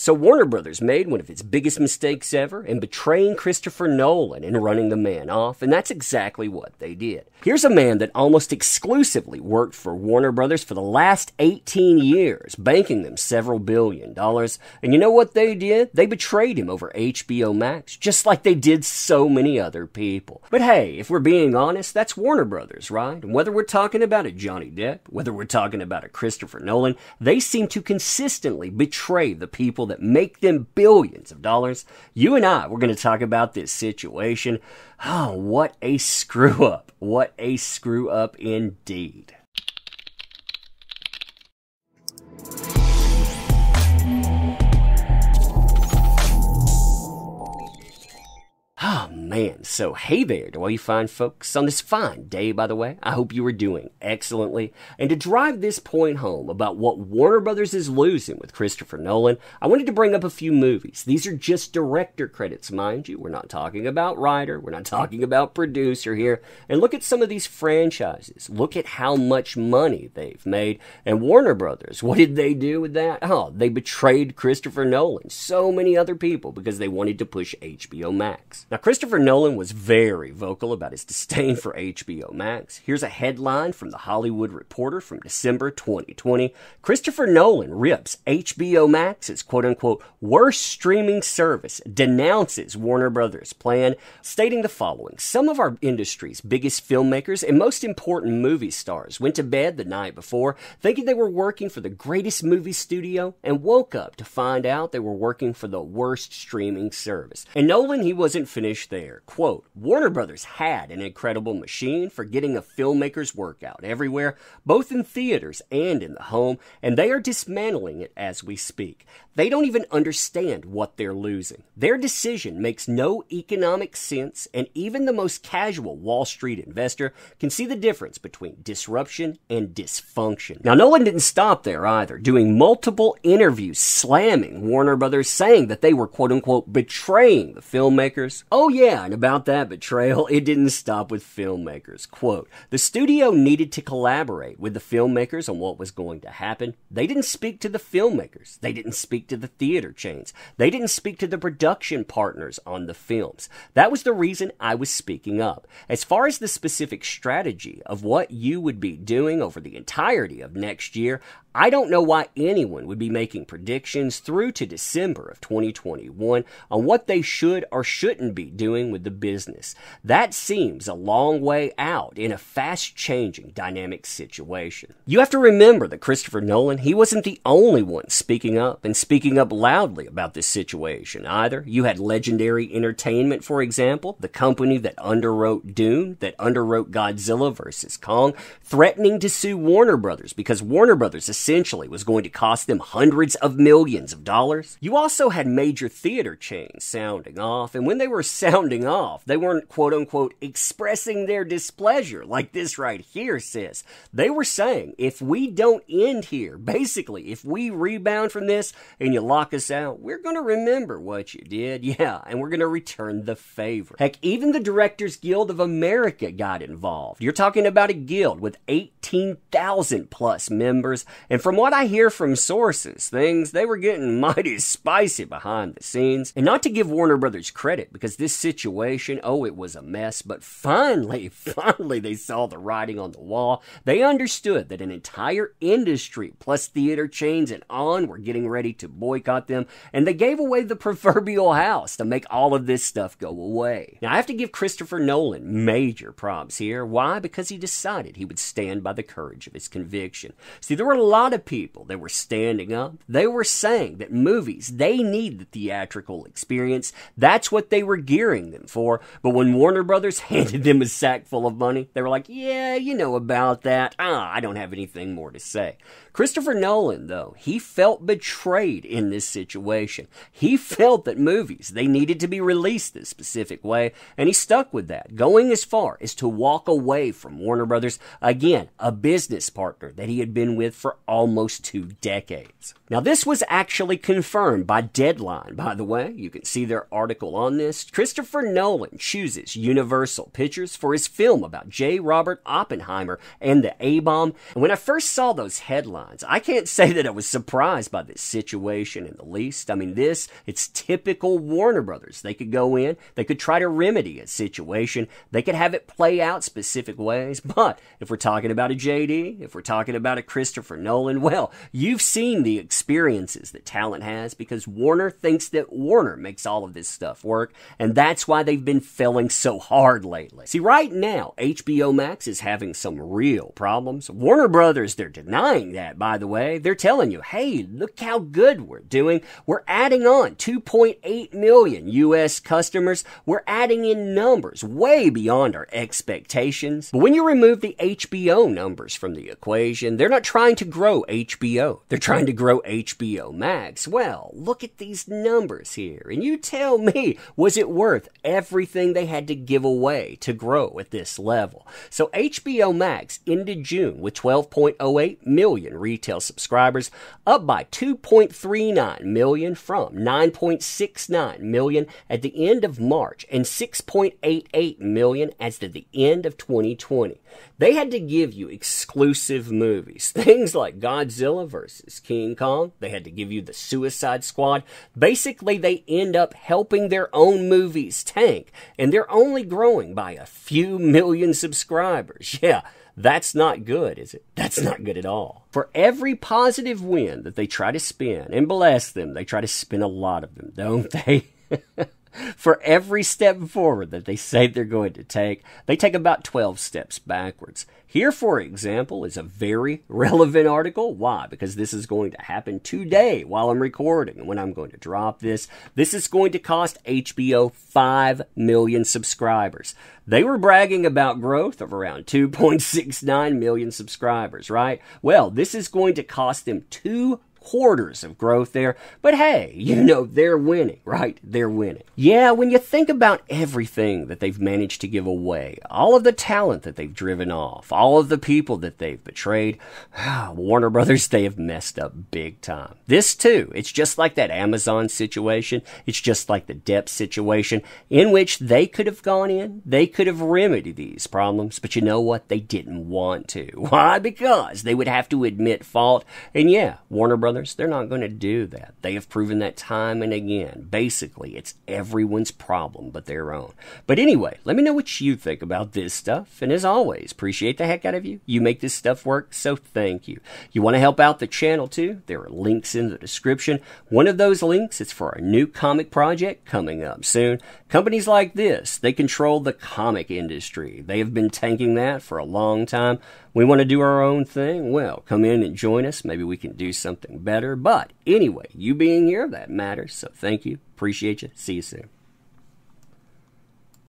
So Warner Brothers made one of its biggest mistakes ever in betraying Christopher Nolan and running the man off, and that's exactly what they did. Here's a man that almost exclusively worked for Warner Brothers for the last 18 years, banking them several $billion. And you know what they did? They betrayed him over HBO Max, just like they did so many other people. But hey, if we're being honest, that's Warner Brothers, right? And whether we're talking about a Johnny Depp, whether we're talking about a Christopher Nolan, they seem to consistently betray the people that make them billions of dollars. You and I, we're going to talk about this situation. Oh, what a screw up. What a screw up indeed. Oh man, so hey there to all you fine folks on this fine day, by the way. I hope you are doing excellently. And to drive this point home about what Warner Brothers is losing with Christopher Nolan, I wanted to bring up a few movies. These are just director credits, mind you. We're not talking about writer. We're not talking about producer here. And look at some of these franchises. Look at how much money they've made. And Warner Brothers, what did they do with that? Oh, they betrayed Christopher Nolan, so many other people, because they wanted to push HBO Max. Now, Christopher Nolan was very vocal about his disdain for HBO Max. Here's a headline from The Hollywood Reporter from December 2020. Christopher Nolan rips HBO Max's quote-unquote worst streaming service, denounces Warner Brothers' plan, stating the following. Some of our industry's biggest filmmakers and most important movie stars went to bed the night before thinking they were working for the greatest movie studio and woke up to find out they were working for the worst streaming service. And Nolan, he wasn't finished there. Quote, Warner Brothers had an incredible machine for getting a filmmaker's work out everywhere, both in theaters and in the home, and they are dismantling it as we speak. They don't even understand what they're losing. Their decision makes no economic sense, and even the most casual Wall Street investor can see the difference between disruption and dysfunction. Now, Nolan didn't stop there either, doing multiple interviews slamming Warner Brothers, saying that they were quote-unquote betraying the filmmakers. Oh yeah, and about that betrayal, it didn't stop with filmmakers. Quote, the studio needed to collaborate with the filmmakers on what was going to happen. They didn't speak to the filmmakers. They didn't speak to the theater chains. They didn't speak to the production partners on the films. That was the reason I was speaking up. As far as the specific strategy of what you would be doing over the entirety of next year, I don't know why anyone would be making predictions through to December of 2021 on what they should or shouldn't be doing with the business. That seems a long way out in a fast-changing dynamic situation. You have to remember that Christopher Nolan, he wasn't the only one speaking up and speaking up loudly about this situation either. You had Legendary Entertainment, for example, the company that underwrote Dune, that underwrote Godzilla vs. Kong, threatening to sue Warner Brothers because Warner Brothers essentially was going to cost them hundreds of millions of dollars. You also had major theater chains sounding off, and when they were sounding off, they weren't quote-unquote expressing their displeasure like this right here says. They were saying, if we don't end here, basically, if we rebound from this and you lock us out, we're going to remember what you did, yeah, and we're going to return the favor. Heck, even the Directors Guild of America got involved. You're talking about a guild with 18,000 plus members, and from what I hear from sources, they were getting mighty spicy behind the scenes. And not to give Warner Brothers credit, because this situation, it was a mess, but finally they saw the writing on the wall. They understood that an entire industry, plus theater chains and on, were getting ready to boycott them, and they gave away the proverbial house to make all of this stuff go away. Now, I have to give Christopher Nolan major props here. Why? Because he decided he would stand by the courage of his conviction. See, there were a lot of people that were standing up. They were saying that movies, they need the theatrical experience. That's what they were gearing them for. But when Warner Brothers handed them a sack full of money, they were like, yeah, you know about that. I don't have anything more to say. Christopher Nolan, though, he felt betrayed in this situation. He felt that movies, they needed to be released this specific way, and he stuck with that, going as far as to walk away from Warner Brothers, again, a business partner that he had been with for almost 2 decades. Now, this was actually confirmed by Deadline, by the way. You can see their article on this. Christopher Nolan chooses Universal Pictures for his film about J. Robert Oppenheimer and the A-bomb. And when I first saw those headlines, I can't say that I was surprised by this situation in the least. I mean, it's typical Warner Brothers. They could go in, they could try to remedy a situation, they could have it play out specific ways. But if we're talking about a JD, if we're talking about a Christopher Nolan, well, you've seen the experiences that talent has, because Warner thinks that Warner makes all of this stuff work, and that's why they've been failing so hard lately. See, right now, HBO Max is having some real problems. Warner Brothers, they're denying that, by the way. They're telling you, hey, look how good we're doing. We're adding on 2.8 million U.S. customers. We're adding in numbers way beyond our expectations. But when you remove the HBO numbers from the equation, they're not trying to grow HBO. They're trying to grow HBO Max. Well, look at these numbers here, and you tell me, was it worth everything they had to give away to grow at this level? So HBO Max ended June with 12.08 million retail subscribers, up by 2.39 million from 9.69 million at the end of March and 6.88 million as of the end of 2020. They had to give you exclusive movies, things like Godzilla vs. King Kong. They had to give you the Suicide Squad. Basically, they end up helping their own movies tank, and they're only growing by a few million subscribers. Yeah, that's not good, is it? That's not good at all. For every positive win that they try to spin, and bless them, they try to spin a lot of them, don't they? For every step forward that they say they're going to take, they take about 12 steps backwards. Here, for example, is a very relevant article. Why? Because this is going to happen today while I'm recording. And when I'm going to drop this is going to cost HBO 5 million subscribers. They were bragging about growth of around 2.69 million subscribers, right? Well, this is going to cost them 2/4 of growth there, but hey, they're winning, right? They're winning. Yeah, when you think about everything that they've managed to give away, all of the talent that they've driven off, all of the people that they've betrayed, Warner Brothers, they have messed up big time. This too, it's just like that Amazon situation, it's just like the Depp situation, in which they could have gone in, they could have remedied these problems, but you know what? They didn't want to. Why? Because they would have to admit fault, and yeah, Warner Brothers, they're not going to do that. They have proven that time and again. Basically, it's everyone's problem but their own. But anyway, let me know what you think about this stuff. And as always, appreciate the heck out of you. You make this stuff work, so thank you. You want to help out the channel too? There are links in the description. One of those links is for our new comic project coming up soon. Companies like this, they control the comic industry. They have been tanking that for a long time. We want to do our own thing? Well, come in and join us. Maybe we can do something better. But anyway, you being here, that matters. So thank you. Appreciate you. See you soon.